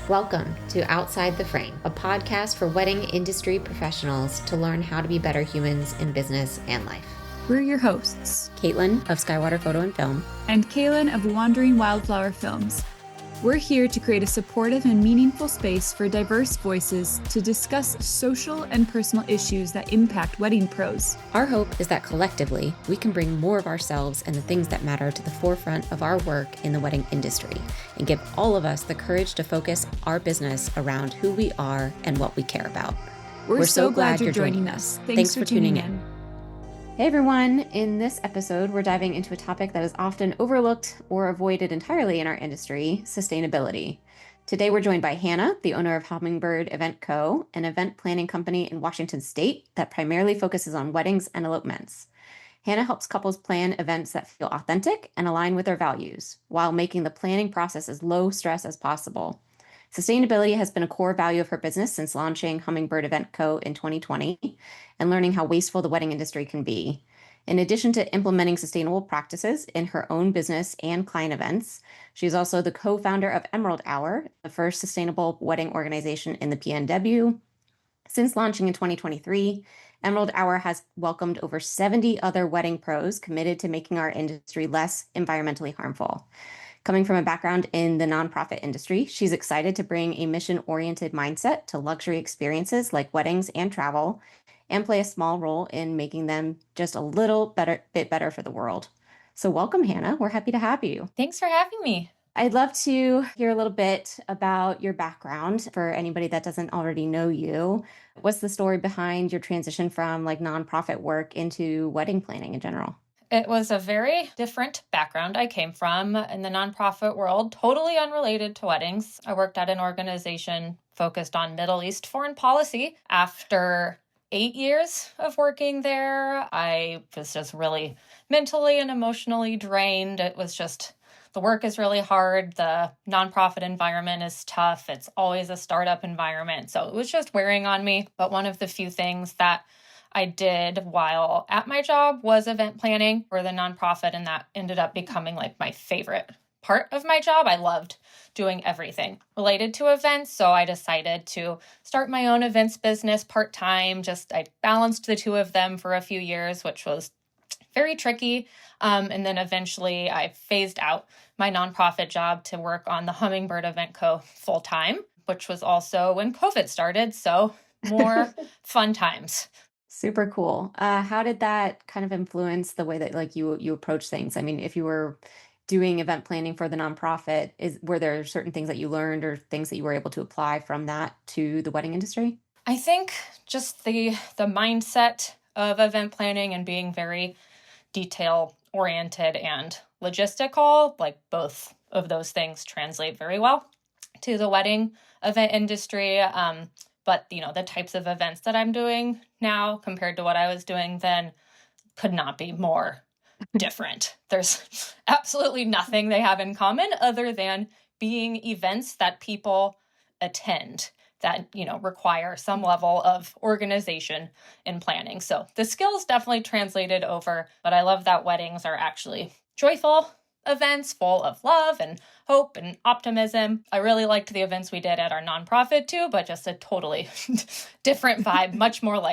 Welcome to Outside the Frame, a podcast for wedding industry professionals to learn how to be better humans in business and life. We're your hosts, Caitlin of Skywater Photo and Film, and Kaylin of Wandering Wildflower Films. We're here to create a supportive and meaningful space for diverse voices to discuss social and personal issues that impact wedding pros. Our hope is that collectively, we can bring more of ourselves and the things that matter to the forefront of our work in the wedding industry and give all of us the courage to focus our business around who we are and what we care about. We're so glad you're joining us. Thanks for tuning in. Hey everyone, in this episode, we're diving into a topic that is often overlooked or avoided entirely in our industry, sustainability. Today, we're joined by Hannah, the owner of Hummingbird Event Co., an event planning company in Washington State that primarily focuses on weddings and elopements. Hannah helps couples plan events that feel authentic and align with their values, while making the planning process as low stress as possible. Sustainability has been a core value of her business since launching Hummingbird Event Co. in 2020 and learning how wasteful the wedding industry can be. In addition to implementing sustainable practices in her own business and client events, she's also the co-founder of Emerald Hour, the first sustainable wedding organization in the PNW. Since launching in 2023, Emerald Hour has welcomed over 70 other wedding pros committed to making our industry less environmentally harmful. Coming from a background in the nonprofit industry, she's excited to bring a mission-oriented mindset to luxury experiences like weddings and travel, and play a small role in making them just a little bit better for the world. So welcome, Hannah. We're happy to have you. Thanks for having me. I'd love to hear a little bit about your background for anybody that doesn't already know you. What's the story behind your transition from nonprofit work into wedding planning in general? It was a very different background I came from in the nonprofit world, totally unrelated to weddings. I worked at an organization focused on Middle East foreign policy. After 8 years of working there, I was just really mentally and emotionally drained. It was just, the work is really hard. The nonprofit environment is tough. It's always a startup environment. So it was just wearing on me. But one of the few things that I did while at my job was event planning for the nonprofit, and that ended up becoming my favorite part of my job. I loved doing everything related to events, so I decided to start my own events business part-time. I balanced the two of them for a few years, which was very tricky, and then eventually I phased out my nonprofit job to work on the Hummingbird Event Co. full-time, which was also when COVID started, so more fun times. Super cool. How did that kind of influence the way that you approach things? I mean, if you were doing event planning for the nonprofit, were there certain things that you learned or things that you were able to apply from that to the wedding industry? I think just the mindset of event planning and being very detail oriented and logistical, both of those things translate very well to the wedding event industry. But, the types of events that I'm doing now compared to what I was doing then could not be more different. There's absolutely nothing they have in common other than being events that people attend that, require some level of organization and planning. So the skills definitely translated over, but I love that weddings are actually joyful events full of love and hope and optimism. I really liked the events we did at our nonprofit too, but just a totally different vibe, much more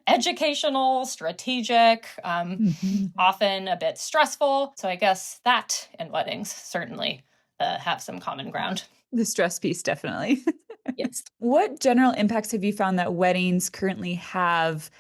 educational, strategic, often a bit stressful. So I guess that and weddings certainly have some common ground. The stress piece, definitely. Yes. What general impacts have you found that weddings currently have?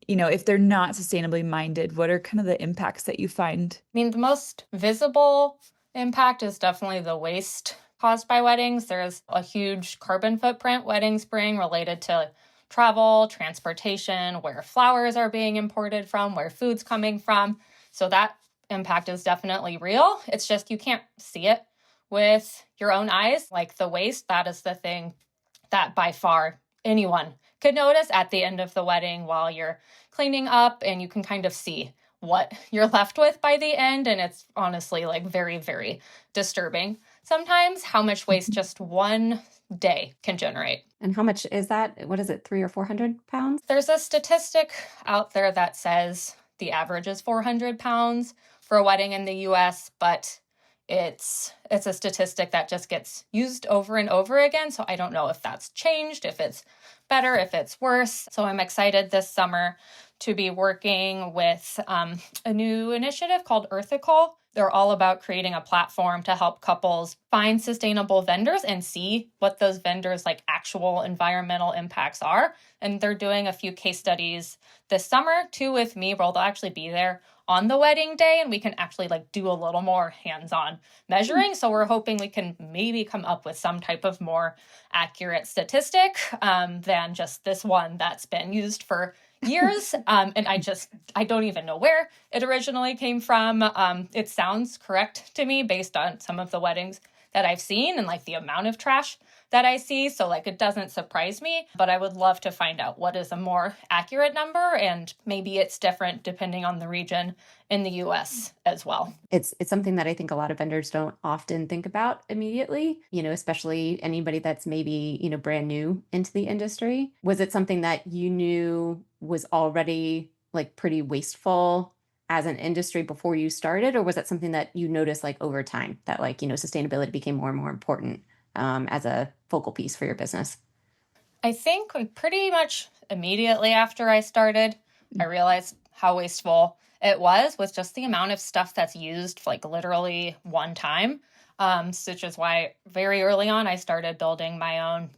If they're not sustainably minded, what are kind of the impacts that you find? I mean, the most visible impact is definitely the waste caused by weddings. There's a huge carbon footprint weddings bring related to travel, transportation, where flowers are being imported from, where food's coming from. So that impact is definitely real. It's just you can't see it with your own eyes. The waste, that is the thing that by far anyone could notice at the end of the wedding while you're cleaning up, and you can kind of see what you're left with by the end. And it's honestly very, very disturbing sometimes how much waste just one day can generate. And how much is that? What is it, 300 or 400 pounds? There's a statistic out there that says the average is 400 pounds for a wedding in the US, but it's a statistic that just gets used over and over again. So I don't know if that's changed, if it's better, if it's worse. So I'm excited this summer to be working with a new initiative called Earthical. They're all about creating a platform to help couples find sustainable vendors and see what those vendors' like actual environmental impacts are. And they're doing a few case studies this summer, too, with me, where they'll actually be there on the wedding day and we can actually like do a little more hands-on measuring. So we're hoping we can maybe come up with some type of more accurate statistic than just this one that's been used for years. And I don't even know where it originally came from. It sounds correct to me based on some of the weddings that I've seen and like the amount of trash that I see. So like it doesn't surprise me, but I would love to find out what is a more accurate number, and maybe it's different depending on the region in the US as well. It's something that I think a lot of vendors don't often think about immediately, especially anybody that's maybe, brand new into the industry. Was it something that you knew was already like pretty wasteful as an industry before you started, or was that something that you noticed like over time that like, sustainability became more and more important as a focal piece for your business? I think pretty much immediately after I started, I realized how wasteful it was with just the amount of stuff that's used like literally one time, which is why very early on I started building my own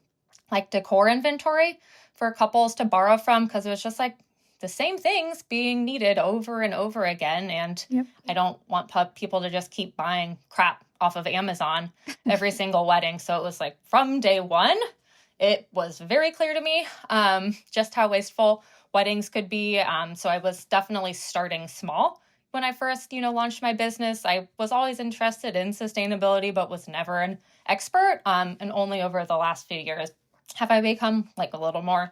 like decor inventory for couples to borrow from, because it was just like the same things being needed over and over again. And I don't want people to just keep buying crap off of Amazon every single wedding. So it was like from day one, it was very clear to me just how wasteful weddings could be. So I was definitely starting small. When I first, launched my business, I was always interested in sustainability, but was never an expert. And only over the last few years have I become like a little more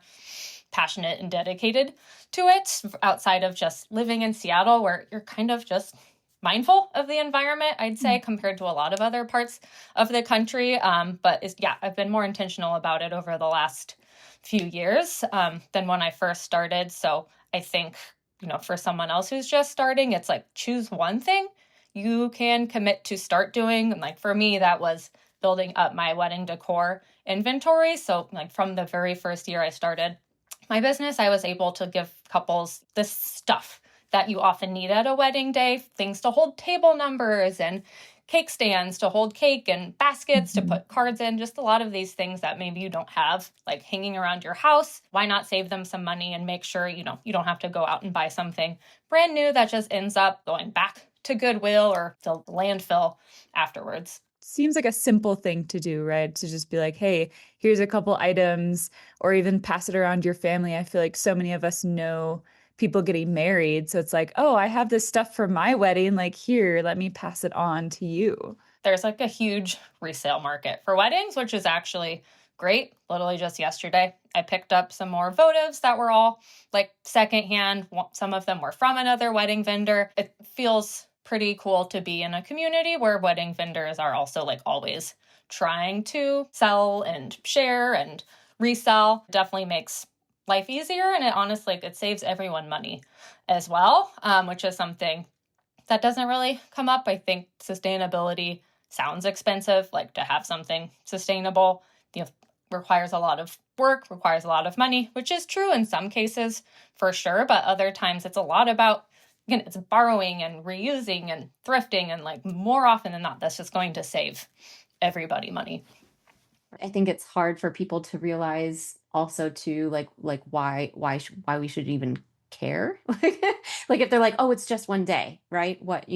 passionate and dedicated to it, outside of just living in Seattle, where you're kind of just mindful of the environment, I'd say, compared to a lot of other parts of the country. But I've been more intentional about it over the last few years than when I first started. So I think, for someone else who's just starting, it's like choose one thing you can commit to start doing. And like for me, that was building up my wedding decor inventory. So like from the very first year I started my business, I was able to give couples this stuff that you often need at a wedding day, things to hold table numbers and cake stands to hold cake and baskets to put cards in, just a lot of these things that maybe you don't have like hanging around your house. Why not save them some money and make sure, you don't have to go out and buy something brand new that just ends up going back to Goodwill or the landfill afterwards. Seems like a simple thing to do, right? To just be like, hey, here's a couple items, or even pass it around your family. I feel like so many of us know people getting married. So it's like, oh, I have this stuff for my wedding. Like, here, let me pass it on to you. There's like a huge resale market for weddings, which is actually great. Literally just yesterday, I picked up some more votives that were all like secondhand. Some of them were from another wedding vendor. It feels pretty cool to be in a community where wedding vendors are also like always trying to sell and share and resell. Definitely makes life easier, and it saves everyone money as well, which is something that doesn't really come up. I think sustainability sounds expensive, like to have something sustainable, requires a lot of work, requires a lot of money, which is true in some cases for sure, but other times it's a lot about, it's borrowing and reusing and thrifting, and like more often than not, that's just going to save everybody money. I think it's hard for people to realize also too, like why we should even care. Like if they're like, oh, it's just one day, right? What,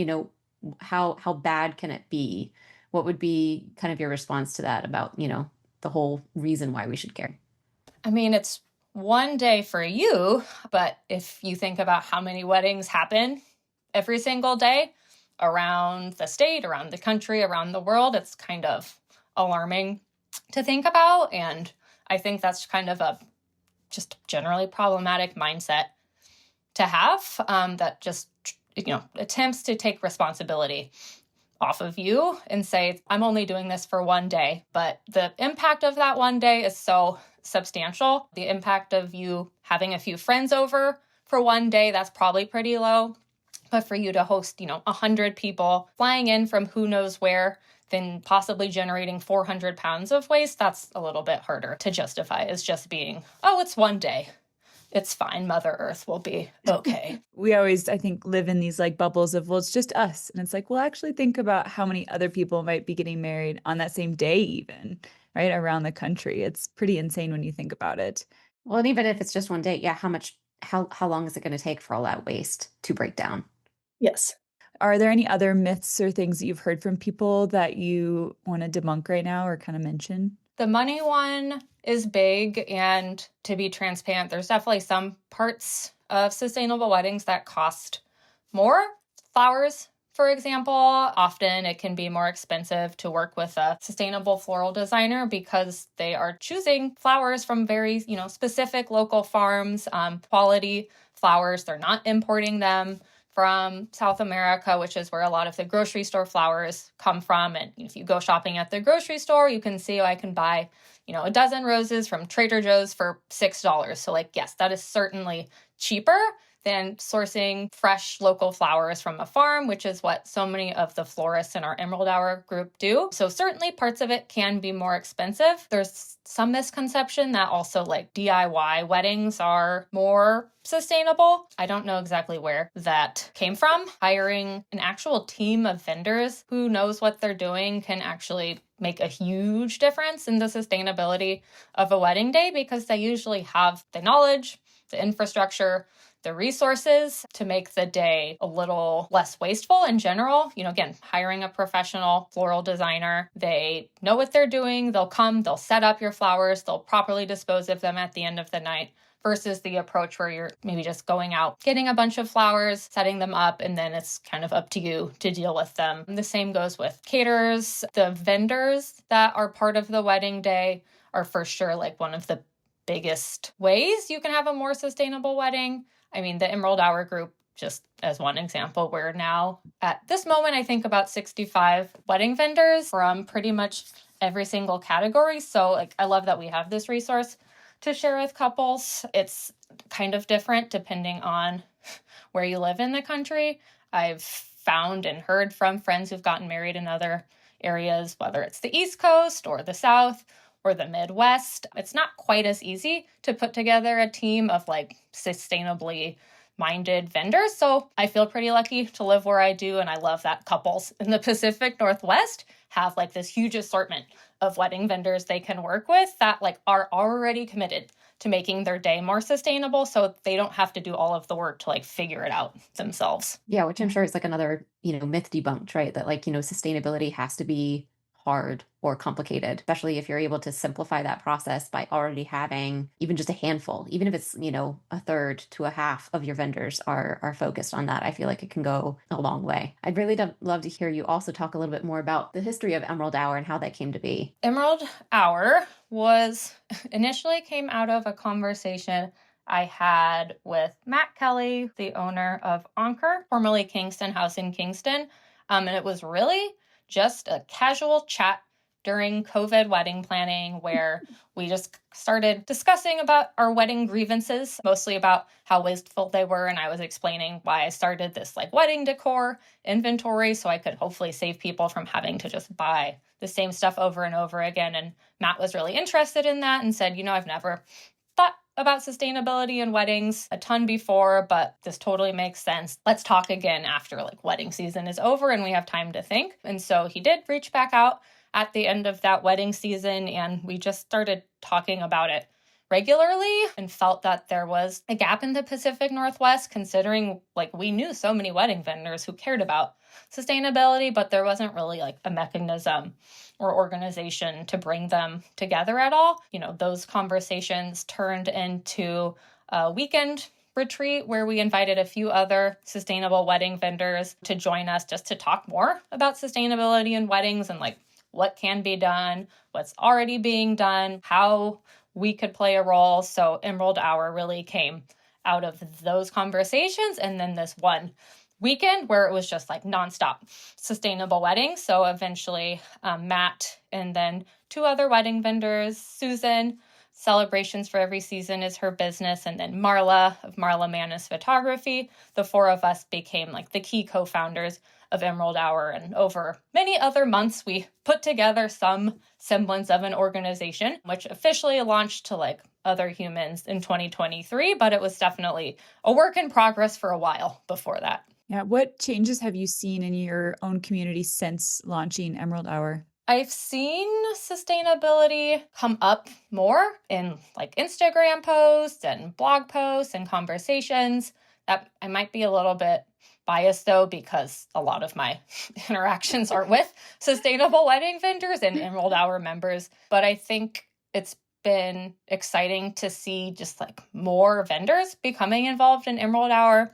how bad can it be? What would be kind of your response to that about, the whole reason why we should care? I mean, it's one day for you, but if you think about how many weddings happen every single day around the state, around the country, around the world, it's kind of alarming to think about. And I think that's kind of a just generally problematic mindset to have, that just, attempts to take responsibility off of you and say, I'm only doing this for one day. But the impact of that one day is so substantial. The impact of you having a few friends over for one day, that's probably pretty low. But for you to host, 100 people flying in from who knows where, then possibly generating 400 pounds of waste, that's a little bit harder to justify as just being, oh, it's one day. It's fine. Mother Earth will be okay. We always, I think, live in these like bubbles of, well, it's just us. And it's like, well, actually think about how many other people might be getting married on that same day, even, right? Around the country. It's pretty insane when you think about it. Well, and even if it's just one day, yeah, how long is it going to take for all that waste to break down? Yes. Are there any other myths or things that you've heard from people that you want to debunk right now or kind of mention? The money one is big, and to be transparent, there's definitely some parts of sustainable weddings that cost more. Flowers, for example, often it can be more expensive to work with a sustainable floral designer because they are choosing flowers from very, specific local farms, quality flowers. They're not importing them from South America, which is where a lot of the grocery store flowers come from. And if you go shopping at the grocery store, you can see, I can buy, a dozen roses from Trader Joe's for $6. So yes, that is certainly cheaper than sourcing fresh local flowers from a farm, which is what so many of the florists in our Emerald Hour group do. So certainly parts of it can be more expensive. There's some misconception that also DIY weddings are more sustainable. I don't know exactly where that came from. Hiring an actual team of vendors who knows what they're doing can actually make a huge difference in the sustainability of a wedding day because they usually have the knowledge, the infrastructure, the resources to make the day a little less wasteful in general. Again, hiring a professional floral designer, they know what they're doing. They'll come, they'll set up your flowers, they'll properly dispose of them at the end of the night versus the approach where you're maybe just going out, getting a bunch of flowers, setting them up, and then it's kind of up to you to deal with them. And the same goes with caterers. The vendors that are part of the wedding day are for sure one of the biggest ways you can have a more sustainable wedding. I mean, the Emerald Hour group, just as one example, we're now at this moment, I think about 65 wedding vendors from pretty much every single category. So I love that we have this resource to share with couples. It's kind of different depending on where you live in the country. I've found and heard from friends who've gotten married in other areas, whether it's the East Coast or the South or the Midwest. It's not quite as easy to put together a team of sustainably minded vendors. So I feel pretty lucky to live where I do. And I love that couples in the Pacific Northwest have this huge assortment of wedding vendors they can work with that are already committed to making their day more sustainable. So they don't have to do all of the work to figure it out themselves. Yeah, which I'm sure is another, myth debunked, right? That sustainability has to be hard or complicated, especially if you're able to simplify that process by already having even just a handful, even if it's, a third to a half of your vendors are focused on that. I feel like it can go a long way. I'd really love to hear you also talk a little bit more about the history of Emerald Hour and how that came to be. Emerald Hour was initially came out of a conversation I had with Matt Kelly, the owner of Anchor, formerly Kingston House in Kingston. And it was really just a casual chat during COVID wedding planning where we just started discussing about our wedding grievances, mostly about how wasteful they were. And I was explaining why I started this wedding decor inventory so I could hopefully save people from having to just buy the same stuff over and over again. And Matt was really interested in that and said, I've never thought about sustainability in weddings a ton before, but this totally makes sense. Let's talk again after wedding season is over and we have time to think. And so he did reach back out at the end of that wedding season, and we just started talking about it regularly and felt that there was a gap in the Pacific Northwest, considering we knew so many wedding vendors who cared about sustainability, but there wasn't really a mechanism or organization to bring them together at all. Those conversations turned into a weekend retreat where we invited a few other sustainable wedding vendors to join us just to talk more about sustainability in weddings and what can be done, what's already being done, how we could play a role. So Emerald Hour really came out of those conversations. And then this one weekend where it was just nonstop sustainable weddings. So eventually Matt and then two other wedding vendors, Susan Celebrations for Every Season is her business. And then Marla of Marla Manis Photography. The four of us became like the key co-founders of Emerald Hour. And over many other months, we put together some semblance of an organization, which officially launched to like other humans in 2023. But it was definitely a work in progress for a while before that. Yeah. What changes have you seen in your own community since launching Emerald Hour? I've seen sustainability come up more in like Instagram posts and blog posts and conversations. That I might be a little bit biased though, because a lot of my interactions are with sustainable wedding vendors and Emerald Hour members. But I think it's been exciting to see just like more vendors becoming involved in Emerald Hour.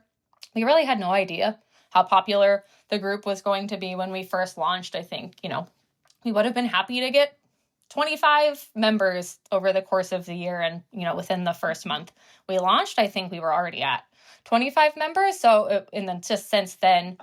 We really had no idea how popular the group was going to be when we first launched. I think, we would have been happy to get 25 members over the course of the year. And, within the first month we launched, I think we were already at 25 members. So, and then just since then,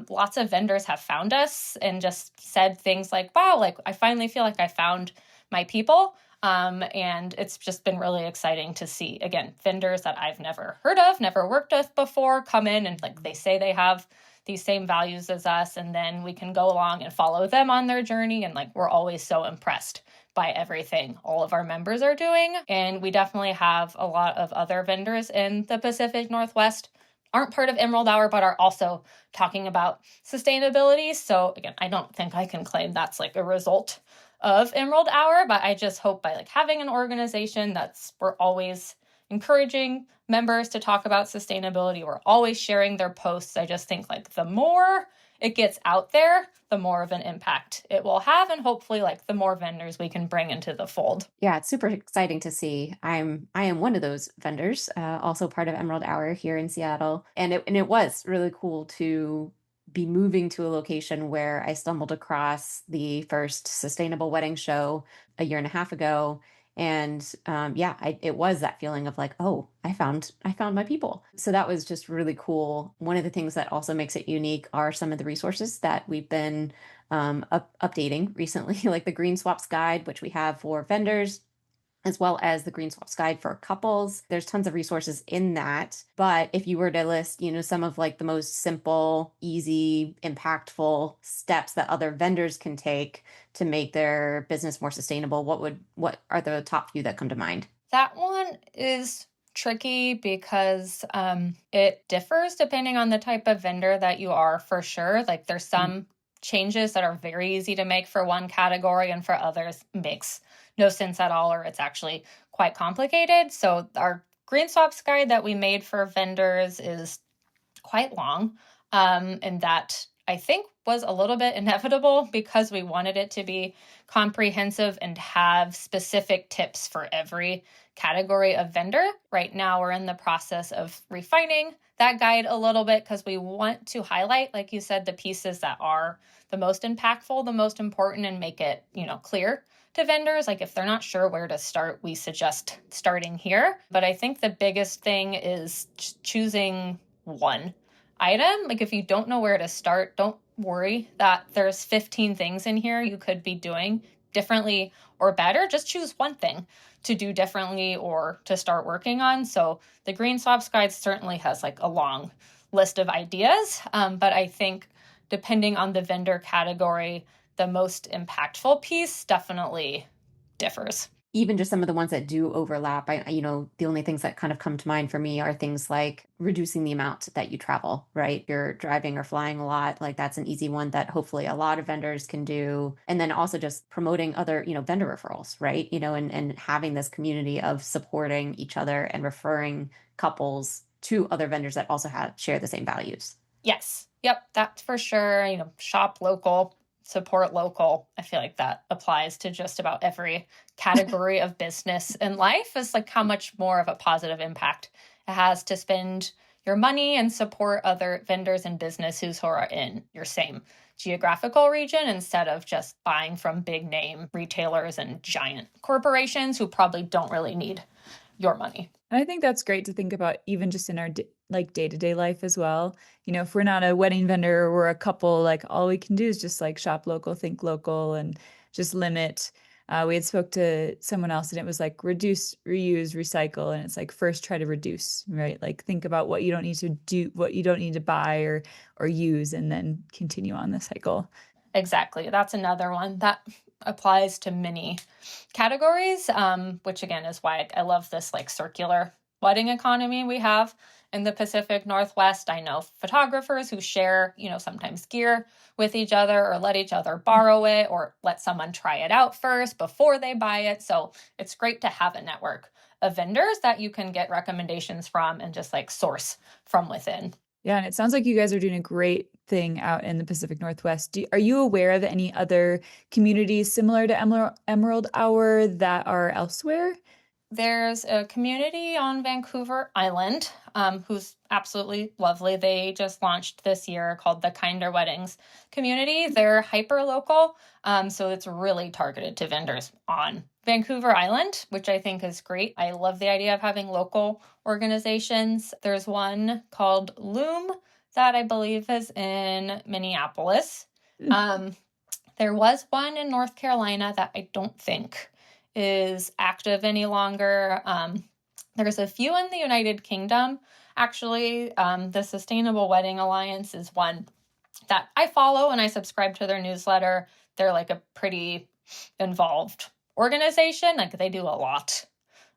lots of vendors have found us and just said things like, wow, like I finally feel like I found my people. And it's just been really exciting to see, again, vendors that I've never heard of, never worked with before come in and like they say they have these same values as us. And then we can go along and follow them on their journey. And like, we're always so impressed by everything all of our members are doing. And we definitely have a lot of other vendors in the Pacific Northwest aren't part of Emerald Hour, but are also talking about sustainability. So again, I don't think I can claim that's like a result of Emerald Hour, but I just hope by like having an organization we're always encouraging members to talk about sustainability. We're always sharing their posts. I just think like the more it gets out there, the more of an impact it will have. And hopefully like the more vendors we can bring into the fold. Yeah, it's super exciting to see. I am one of those vendors, also part of Emerald Hour here in Seattle. And it was really cool to be moving to a location where I stumbled across the first sustainable wedding show a year and a half ago. And it was that feeling of like, oh, I found my people. So that was just really cool. One of the things that also makes it unique are some of the resources that we've been updating recently, like the Green Swaps Guide, which we have for vendors, as well as the Green Swaps Guide for couples. There's tons of resources in that. But if you were to list, some of like the most simple, easy, impactful steps that other vendors can take to make their business more sustainable, what are the top few that come to mind? That one is tricky because it differs depending on the type of vendor that you are, for sure. Like there's some changes that are very easy to make for one category, and for others makes no sense at all, or it's actually quite complicated. So our Green Swaps Guide that we made for vendors is quite long, and that I think was a little bit inevitable because we wanted it to be comprehensive and have specific tips for every category of vendor. Right now, we're in the process of refining that guide a little bit because we want to highlight, like you said, the pieces that are the most impactful, the most important, and make it, clear to vendors. Like if they're not sure where to start, we suggest starting here. But I think the biggest thing is choosing one item. Like if you don't know where to start, don't worry that there's 15 things in here you could be doing differently or better. Just choose one thing to do differently or to start working on. So the Green Swaps Guide certainly has like a long list of ideas, but I think depending on the vendor category, the most impactful piece definitely differs. Even just some of the ones that do overlap, the only things that kind of come to mind for me are things like reducing the amount that you travel, right? If you're driving or flying a lot, like that's an easy one that hopefully a lot of vendors can do. And then also just promoting other, vendor referrals, right? And having this community of supporting each other and referring couples to other vendors that also share the same values. Yes. Yep. That's for sure. Shop local, support local. I feel like that applies to just about every category of business in life. Is like how much more of a positive impact it has to spend your money and support other vendors and businesses who are in your same geographical region instead of just buying from big name retailers and giant corporations who probably don't really need your money. And I think that's great to think about even just in our day-to-day life as well. If we're not a wedding vendor or we're a couple, like all we can do is just like shop local, think local, and just limit We had spoke to someone else and it was like reduce, reuse, recycle. And it's like first try to reduce, right? Like think about what you don't need to do, what you don't need to buy or use, and then continue on the cycle. Exactly. That's another one that applies to many categories, which again is why I love this like circular wedding economy we have in the Pacific Northwest. I know photographers who share, sometimes gear with each other or let each other borrow it or let someone try it out first before they buy it. So it's great to have a network of vendors that you can get recommendations from and just like source from within. Yeah, and it sounds like you guys are doing a great thing out in the Pacific Northwest. Are you aware of any other communities similar to Emerald Hour that are elsewhere? There's a community on Vancouver Island who's absolutely lovely. They just launched this year called the Kinder Weddings Community. They're hyper local, so it's really targeted to vendors on Vancouver Island, which I think is great. I love the idea of having local organizations. There's one called Loom that I believe is in Minneapolis. There was one in North Carolina that I don't think is active any longer. There's a few in the United Kingdom. Actually, the Sustainable Wedding Alliance is one that I follow and I subscribe to their newsletter. They're like a pretty involved organization. Like they do a lot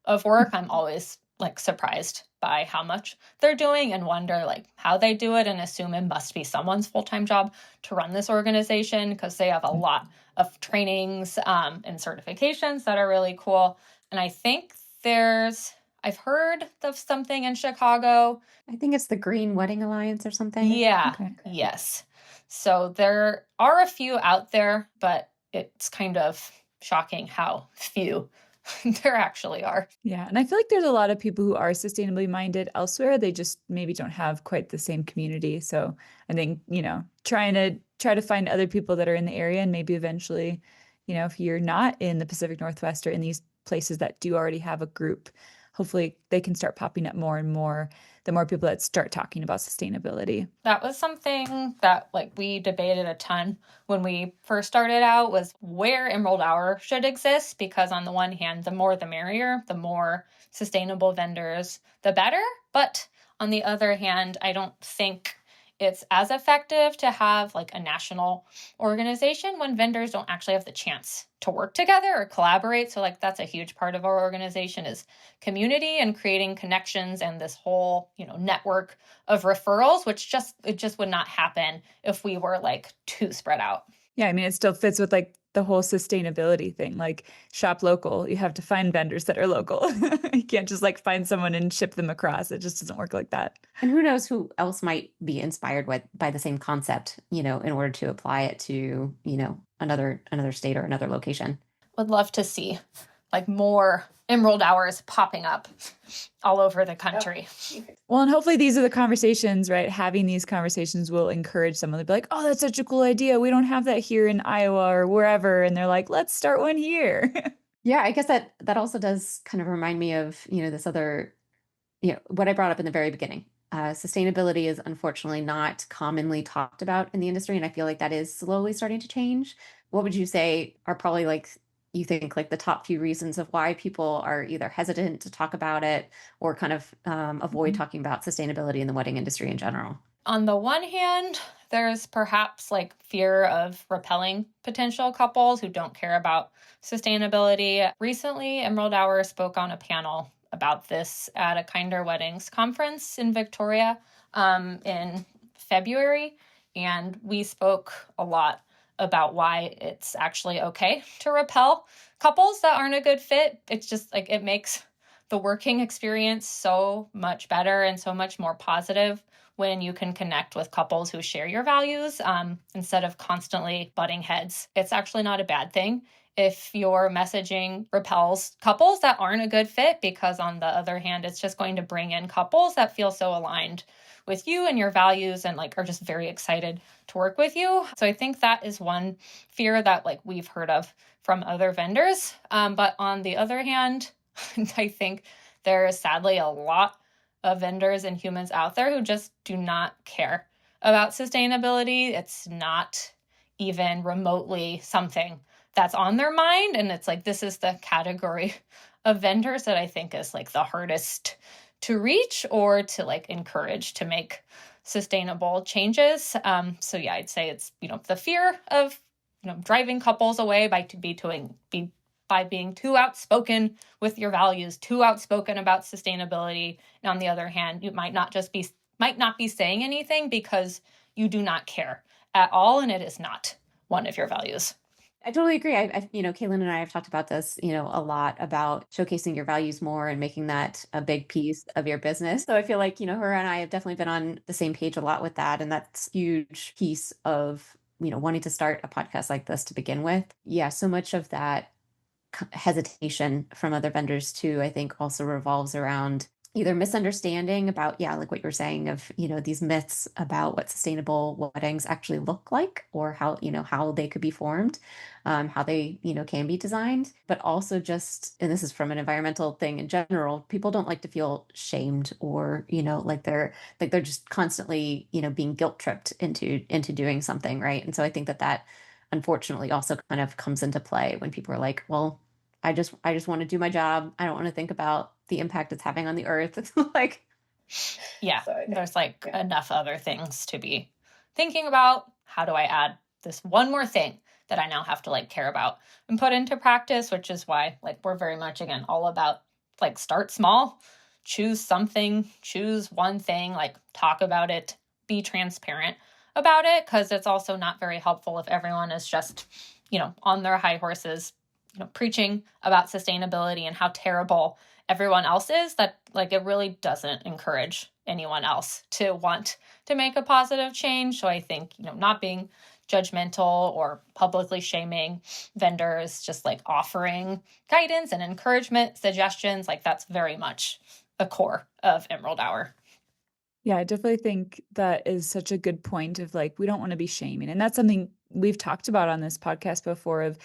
of work. I'm always like surprised by how much they're doing and wonder like how they do it and assume it must be someone's full-time job to run this organization because they have a lot of trainings and certifications that are really cool. And I think I've heard of something in Chicago. I think it's the Green Wedding Alliance or something. Yeah. Okay. Yes. So there are a few out there, but it's kind of shocking how few there actually are. Yeah. And I feel like there's a lot of people who are sustainably minded elsewhere. They just maybe don't have quite the same community. So I think, try to find other people that are in the area and maybe eventually, if you're not in the Pacific Northwest or in these places that do already have a group, hopefully they can start popping up more and more the more people that start talking about sustainability. That was something that like we debated a ton when we first started out was where Emerald Hour should exist, because on the one hand, the more the merrier, the more sustainable vendors, the better. But on the other hand, I don't think it's as effective to have like a national organization when vendors don't actually have the chance to work together or collaborate. So like that's a huge part of our organization is community and creating connections and this whole, network of referrals, which it just would not happen if we were like too spread out. Yeah, I mean, it still fits with like the whole sustainability thing, like shop local. You have to find vendors that are local. You can't just like find someone and ship them across. It just doesn't work like that. And who knows who else might be inspired by the same concept, in order to apply it to, another state or another location. Would love to see like more Emerald Hours popping up all over the country. Well, and hopefully these are the conversations, right? Having these conversations will encourage someone to be like, oh, that's such a cool idea. We don't have that here in Iowa or wherever. And they're like, let's start one here. Yeah, I guess that also does kind of remind me of, this other, what I brought up in the very beginning. Sustainability is unfortunately not commonly talked about in the industry. And I feel like that is slowly starting to change. What would you say are probably like, you think like the top few reasons of why people are either hesitant to talk about it or kind of avoid talking about sustainability in the wedding industry in general? On the one hand, there's perhaps like fear of repelling potential couples who don't care about sustainability. Recently, Emerald Hour spoke on a panel about this at a Kinder Weddings conference in Victoria in February. And we spoke a lot about why it's actually okay to repel couples that aren't a good fit. It's just like it makes the working experience so much better and so much more positive when you can connect with couples who share your values instead of constantly butting heads. It's actually not a bad thing if your messaging repels couples that aren't a good fit, because on the other hand, it's just going to bring in couples that feel so aligned with you and your values and like are just very excited to work with you. So I think that is one fear that like we've heard of from other vendors. But on the other hand, I think there is sadly a lot of vendors and humans out there who just do not care about sustainability. It's not even remotely something that's on their mind. And it's like, this is the category of vendors that I think is like the hardest to reach or to like encourage to make sustainable changes. So yeah, I'd say it's, the fear of, driving couples away by being too outspoken with your values, too outspoken about sustainability. And on the other hand, you might not be saying anything because you do not care at all, and it is not one of your values. I totally agree. Caitlin and I have talked about this, a lot about showcasing your values more and making that a big piece of your business. So I feel like, her and I have definitely been on the same page a lot with that. And that's a huge piece of, wanting to start a podcast like this to begin with. Yeah, so much of that hesitation from other vendors too, I think also revolves around either misunderstanding about, like what you're saying of, these myths about what sustainable weddings actually look like, or how they could be formed, how they, can be designed, but also just, and this is from an environmental thing in general, people don't like to feel shamed or, like they're just constantly, being guilt tripped into doing something. Right. And so I think that unfortunately also kind of comes into play when people are like, well, I just want to do my job. I don't want to think about the impact it's having on the earth. It's like, yeah, there's like enough other things to be thinking about. How do I add this one more thing that I now have to like care about and put into practice, which is why like we're very much, again, all about like start small, choose something, choose one thing, like talk about it, be transparent about it, because it's also not very helpful if everyone is just, on their high horses, preaching about sustainability and how terrible everyone else is. That like it really doesn't encourage anyone else to want to make a positive change. So I think, not being judgmental or publicly shaming vendors, just like offering guidance and encouragement, suggestions, like that's very much the core of Emerald Hour. Yeah, I definitely think that is such a good point of like, we don't want to be shaming. And that's something we've talked about on this podcast before of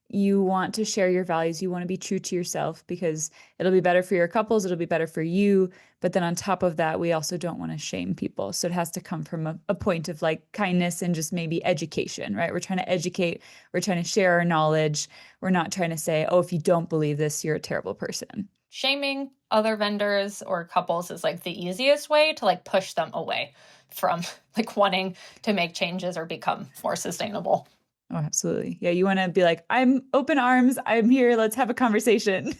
you want to share your values. You want to be true to yourself because it'll be better for your couples. It'll be better for you. But then on top of that, we also don't want to shame people. So it has to come from a point of like kindness and just maybe education, right? We're trying to educate. We're trying to share our knowledge. We're not trying to say, oh, if you don't believe this, you're a terrible person. Shaming other vendors or couples is like the easiest way to like push them away from like wanting to make changes or become more sustainable. Oh, absolutely. Yeah, you want to be like, I'm open arms. I'm here. Let's have a conversation.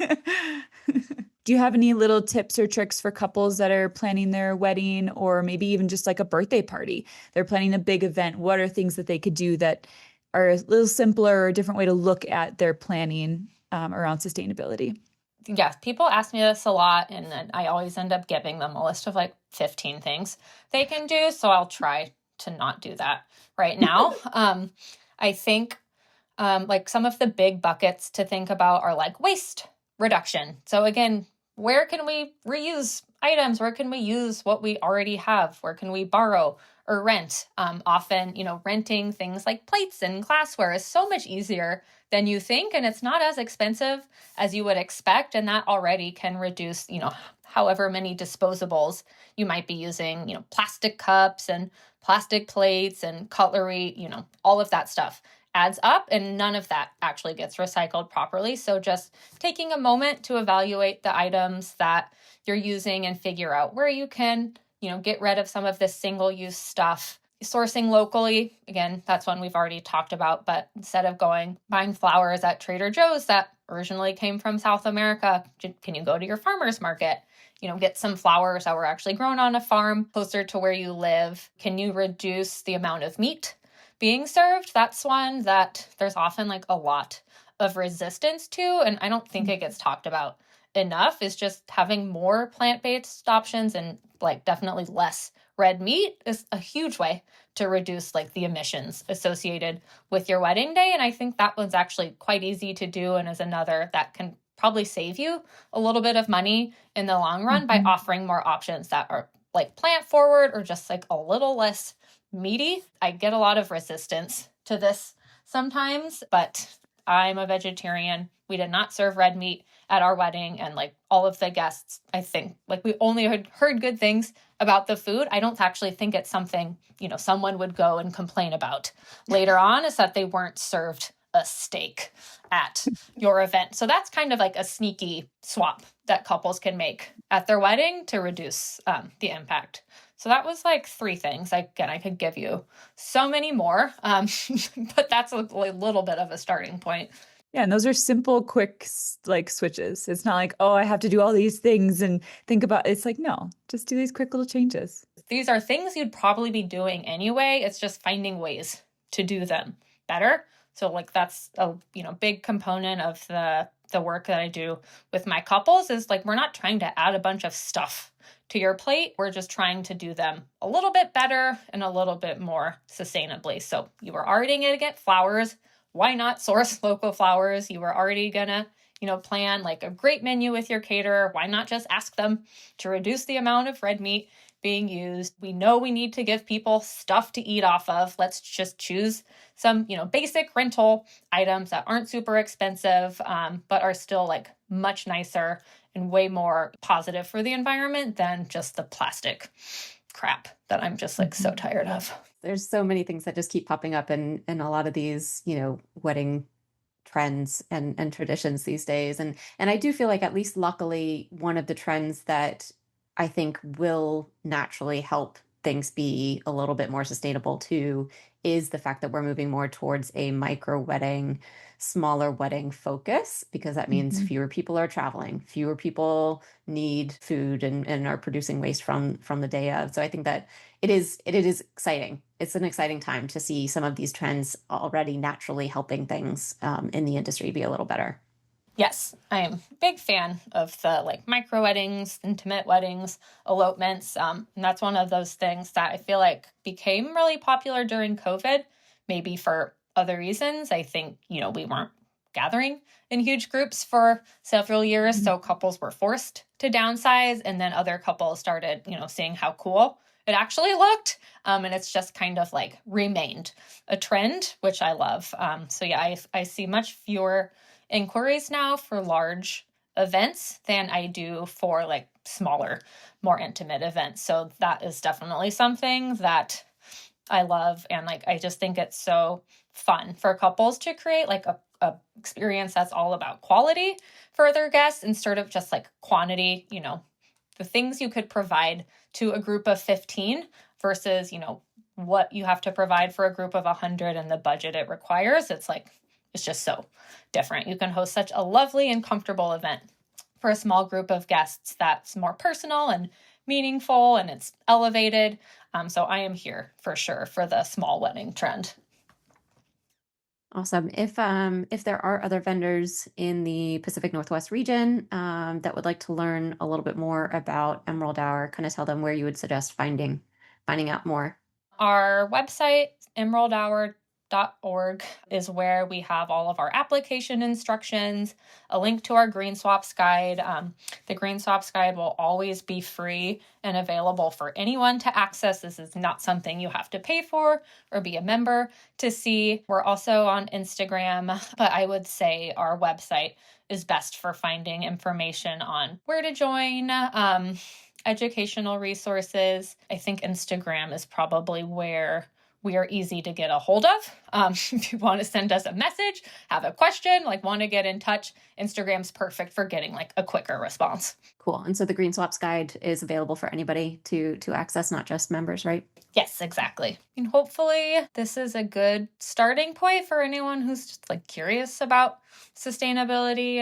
Do you have any little tips or tricks for couples that are planning their wedding or maybe even just like a birthday party? They're planning a big event. What are things that they could do that are a little simpler or a different way to look at their planning around sustainability? Yeah, people ask me this a lot, and then I always end up giving them a list of like 15 things they can do. So I'll try to not do that right now. I think like some of the big buckets to think about are like waste reduction. So again, where can we reuse items? Where can we use what we already have? Where can we borrow or rent? Often, renting things like plates and glassware is so much easier than you think, and it's not as expensive as you would expect. And that already can reduce, however many disposables you might be using, plastic cups and plastic plates and cutlery, all of that stuff adds up, and none of that actually gets recycled properly. So just taking a moment to evaluate the items that you're using and figure out where you can, get rid of some of this single-use stuff. Sourcing locally, again, that's one we've already talked about, but instead of buying flowers at Trader Joe's that originally came from South America, can you go to your farmer's market? Get some flowers that were actually grown on a farm closer to where you live. Can you reduce the amount of meat being served? That's one that there's often like a lot of resistance to, and I don't think it gets talked about enough, is just having more plant-based options and like definitely less red meat is a huge way to reduce like the emissions associated with your wedding day. And I think that one's actually quite easy to do and is another that can probably save you a little bit of money in the long run by offering more options that are like plant forward or just like a little less meaty. I get a lot of resistance to this sometimes, but I'm a vegetarian. We did not serve red meat at our wedding. And like all of the guests, I think like we only heard good things about the food. I don't actually think it's something, someone would go and complain about later on, is that they weren't served a steak at your event. So that's kind of like a sneaky swap that couples can make at their wedding to reduce the impact. So that was like 3 things. Again, I could give you so many more, but that's a little bit of a starting point. Yeah, and those are simple, quick like switches. It's not like, oh, I have to do all these things and think about it's like, no, just do these quick little changes. These are things you'd probably be doing anyway. It's just finding ways to do them better. So like that's a big component of the work that I do with my couples is like we're not trying to add a bunch of stuff to your plate. We're just trying to do them a little bit better and a little bit more sustainably. So you were already going to get flowers. Why not source local flowers? You were already going to plan like a great menu with your caterer. Why not just ask them to reduce the amount of red meat being used? We know we need to give people stuff to eat off of. Let's just choose some, basic rental items that aren't super expensive, but are still like much nicer and way more positive for the environment than just the plastic crap that I'm just like so tired of. There's so many things that just keep popping up in a lot of these, wedding trends and traditions these days. And I do feel like, at least luckily, one of the trends that I think will naturally help things be a little bit more sustainable too is the fact that we're moving more towards a micro wedding, smaller wedding focus, because that means fewer people are traveling, fewer people need food and are producing waste from the day of. So I think that it is exciting. It's an exciting time to see some of these trends already naturally helping things in the industry be a little better. Yes, I am a big fan of the like micro weddings, intimate weddings, elopements. And that's one of those things that I feel like became really popular during COVID, maybe for other reasons. I think, we weren't gathering in huge groups for several years. So couples were forced to downsize, and then other couples started, seeing how cool it actually looked. And it's just kind of like remained a trend, which I love. So yeah, I see much fewer inquiries now for large events than I do for like smaller, more intimate events. So that is definitely something that I love. And like, I just think it's so fun for couples to create like a experience that's all about quality for their guests instead of just like quantity, the things you could provide to a group of 15 versus, what you have to provide for a group of 100 and the budget it requires. It's just so different. You can host such a lovely and comfortable event for a small group of guests that's more personal and meaningful, and it's elevated. So I am here for sure for the small wedding trend. Awesome. If there are other vendors in the Pacific Northwest region that would like to learn a little bit more about Emerald Hour, kind of tell them where you would suggest finding out more. Our website, emeraldhour.org, is where we have all of our application instructions, a link to our Green Swaps Guide. The Green Swaps Guide will always be free and available for anyone to access. This is not something you have to pay for or be a member to see. We're also on Instagram, but I would say our website is best for finding information on where to join, educational resources. I think Instagram is probably where we are easy to get a hold of. If you want to send us a message, have a question, like want to get in touch, Instagram's perfect for getting like a quicker response. Cool. And so the Green Swaps Guide is available for anybody to access, not just members, right? Yes, exactly. And hopefully this is a good starting point for anyone who's just like curious about sustainability.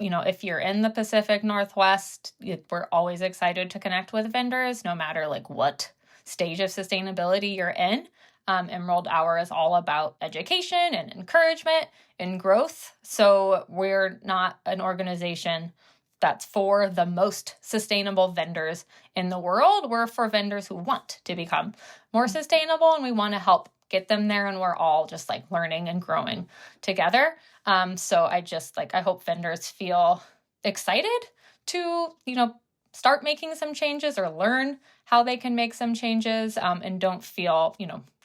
If you're in the Pacific Northwest, we're always excited to connect with vendors, no matter like what stage of sustainability you're in. Emerald Hour is all about education and encouragement and growth. So we're not an organization that's for the most sustainable vendors in the world. We're for vendors who want to become more sustainable, and we want to help get them there. And we're all just like learning and growing together. So I hope vendors feel excited to, start making some changes or learn how they can make some changes, and don't feel,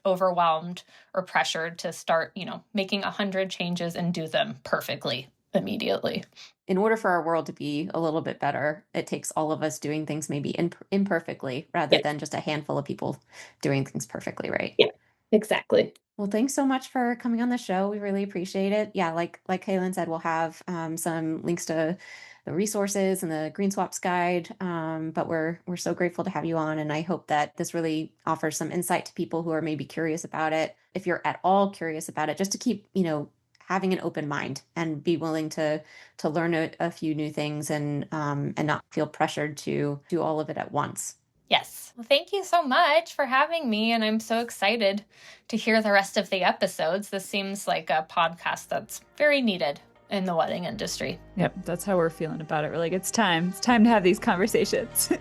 overwhelmed or pressured to start, making 100 changes and do them perfectly immediately. In order for our world to be a little bit better, it takes all of us doing things maybe imperfectly rather than just a handful of people doing things perfectly, right? Yeah, exactly. Well, thanks so much for coming on the show. We really appreciate it. Yeah, like Kaylin said, we'll have some links to the resources and the Green Swaps guide. But we're so grateful to have you on, and I hope that this really offers some insight to people who are maybe curious about it. If you're at all curious about it, just to keep having an open mind and be willing to learn a few new things and not feel pressured to do all of it at once. Yes. Well, thank you so much for having me. And I'm so excited to hear the rest of the episodes. This seems like a podcast that's very needed in the wedding industry. Yep, that's how we're feeling about it. We're like, it's time. It's time to have these conversations.